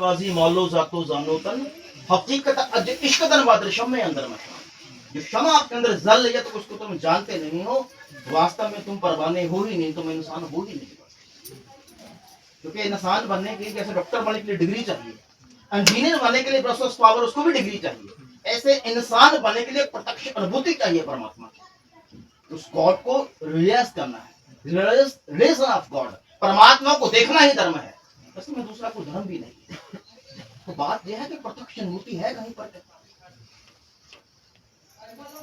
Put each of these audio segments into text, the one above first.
नवाजी मौलो जातो जानो तन हकीकत अज इश्क तन वादरशम में अंदर में जो शमा आपके अंदर जल है तो उसको तुम जानते नहीं हो, वास्तव में तुम परवाने हो ही नहीं, तुम इंसान हो ही नहीं। क्योंकि इंसान बनने के लिए जैसे डॉक्टर बनने के लिए डिग्री चाहिए, इंजीनियर बनने के लिए प्रोसेस पावर उसको भी डिग्री चाहिए, ऐसे इंसान बनने के लिए प्रत्यक्ष अनुभूति चाहिए परमात्मा की। उस गॉड को रियलाइज करना है, रियलाइजेशन ऑफ गॉड, परमात्मा को देखना ही धर्म है, इसमें दूसरा कोई धर्म भी नहीं। तो बात यह है कि प्रत्यक्ष अनुभूति है कहीं पर,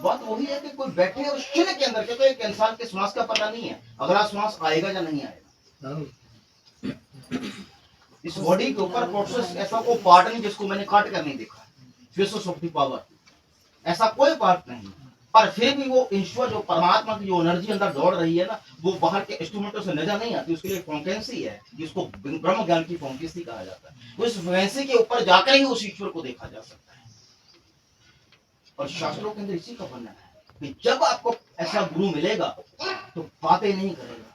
बात वही है कि कोई बैठे और शून्य के अंदर, क्योंकि एक इंसान के श्वास का पता नहीं है अगला श्वास आएगा या नहीं आएगा। इस बॉडी के ऊपर प्रोसेस ऐसा कोई पार्ट नहीं जिसको मैंने काट कर नहीं देखा, फिजिक्स ऑफ द पावर ऐसा कोई पार्ट नहीं, पर फिर भी वो ईश्वर जो परमात्मा की जो एनर्जी अंदर दौड़ रही है ना, वो बाहर के इंस्ट्रूमेंटों से नजर नहीं आती, उसके लिए फ्रीक्वेंसी है जिसको ब्रह्म ज्ञान की फ्रीक्वेंसी कहा जाता है। उस फ्रीक्वेंसी के ऊपर जाकर ही उस ईश्वर को देखा जा सकता है। और शास्त्रों के अंदर इसी का वर्णन है कि जब आपको ऐसा गुरु मिलेगा तो बातें नहीं करेगा,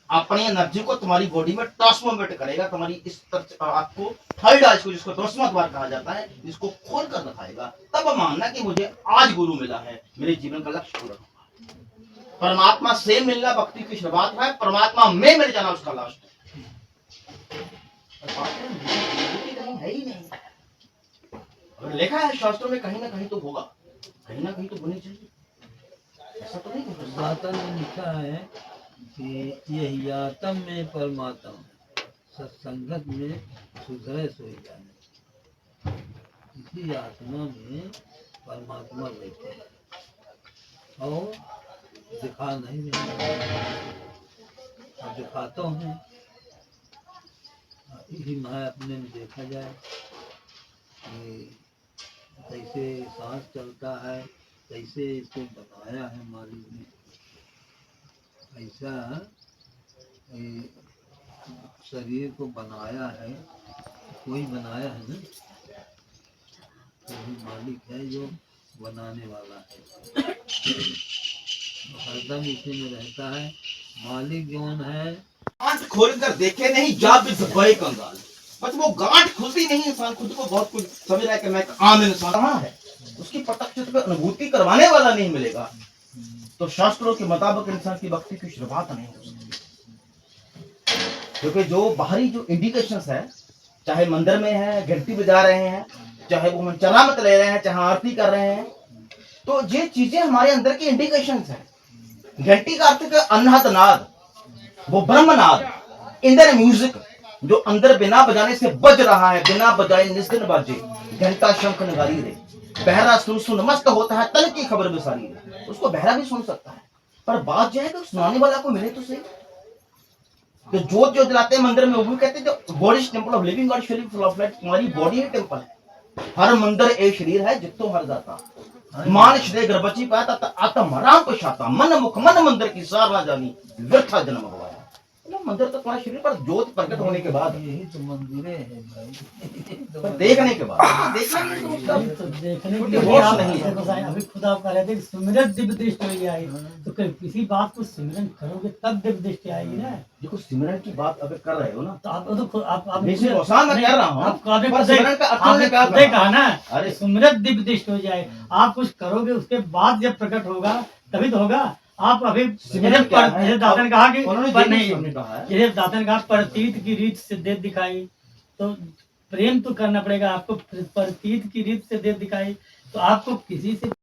अपनी एनर्जी को तुम्हारी बॉडी में ट्रांसफॉर्मेट करेगा, तुम्हारी इस आपको थर्ड आइज को जिसको दसवां द्वार कहा जाता है, इसको खोल कर दिखाएगा। तब मानना कि मुझे आज गुरु मिला है, मेरे जीवन का लक्ष्य पूरा होगा। परमात्मा से मिलना भक्ति की शुरुआत है, परमात्मा में मिल जाना उसका लास्ट है ही नहीं। अगर लिखा है शास्त्रों में कहीं ना कहीं तो होगा, कहीं ना कहीं तो होनी चाहिए, ऐसा तो नहीं हो सकता। में लिखा है कि यही आत्म में परमात्मा सत्संगत में सुधरे सोई जाने, इसी आत्मा में परमात्मा रहते हैं और दिखा नहीं मिलता, अब दिखाता हूँ इसी मैं अपने में देखा जाए कि कैसे सांस चलता है, कैसे इसको बनाया है मालिक ने, ऐसा शरीर को बनाया है, कोई बनाया है ना, वही मालिक है जो बनाने वाला है, हरदम इसी में रहता है। मालिक जौन है गांठ खोल कर देखे नहीं जा बिजबई कंगाल, बस वो गांठ खुलती नहीं, इंसान खुद को बहुत कुछ समझ रहा है कि मैं एक आम इंसान कहाँ है, उसकी प्रत्यक्ष अनुभूति करवाने वाला नहीं मिलेगा तो शास्त्रों के मुताबिक इंसान की भक्ति की शुरुआत नहीं हो सकती। क्योंकि जो बाहरी जो इंडिकेशंस है, चाहे मंदिर में है घंटी बजा रहे हैं, चाहे वो चलामत ले रहे हैं, चाहे आरती कर रहे हैं, तो ये चीजें हमारे अंदर की इंडिकेशंस है। घंटी का अर्थ अनहद नाद, वो ब्रह्मनाद, इंदर म्यूजिक जो अंदर बिना बजाने से बज रहा है, बिना बजाए निस्दिन बाजे, घंटा शंख नगारी रे, बहरा सुन सुन मस्त होता है तन की खबर बिसारी रे, उसको बहरा भी सुन सकता है, पर बात जो है कि सुनाने वाला को मिले तो सही। तो जोत जो जलाते हैं मंदिर में, वो भी कहते हैं जो body temple of living God, शरीर फुल ऑफ लाइट, तुम्हारी बॉडी ही टेम्पल है, हर मंदिर एक शरीर है जितो हर जाता, मान श्रेय गर्भची पाता आत्म राम को छाता, मन मुख मन मंदिर की सार ना जानी, व्यर्था जन्म गवाया। मंदिर तो तुम्हारे शरीर पर ज्योत प्रकट होने के बाद, यही तो मंदिरे है भाई, पर देखने के बाद देखना तो देखने छोटी के लिए होश आप नहीं है। देखो साईं, अभी खुद आप कह रहे थे कि सुमिरन दिव्य दृष्टि हुई आई, तो किसी बात को सिमरन करोगे तब दिव्य दृष्टि आएगी ना। देखो सिमरन की बात अगर कर रहे हो ना, तो आप तो आप बेसिक आसान मैं कह रहा हूँ, आपने पर सिमरन का अर्थ हमने क्या खुद कहा ना, अरे सुमिरन दिव्य दृष्टि हो जाए, आप कुछ करोगे उसके बाद जब प्रकट होगा तभी तो होगा। आप अभी सिमरन क्या है? जैसे दातन कहा कि उन्होंने पर नहीं नहीं, हमने कहा है, जैसे दातन कहा प्रतीत की रीत से देह दिखाई, तो प्रेम तो करना पड़ेगा आपको, प्रतीत की रीत से देह दिखाई, तो आपको किसी से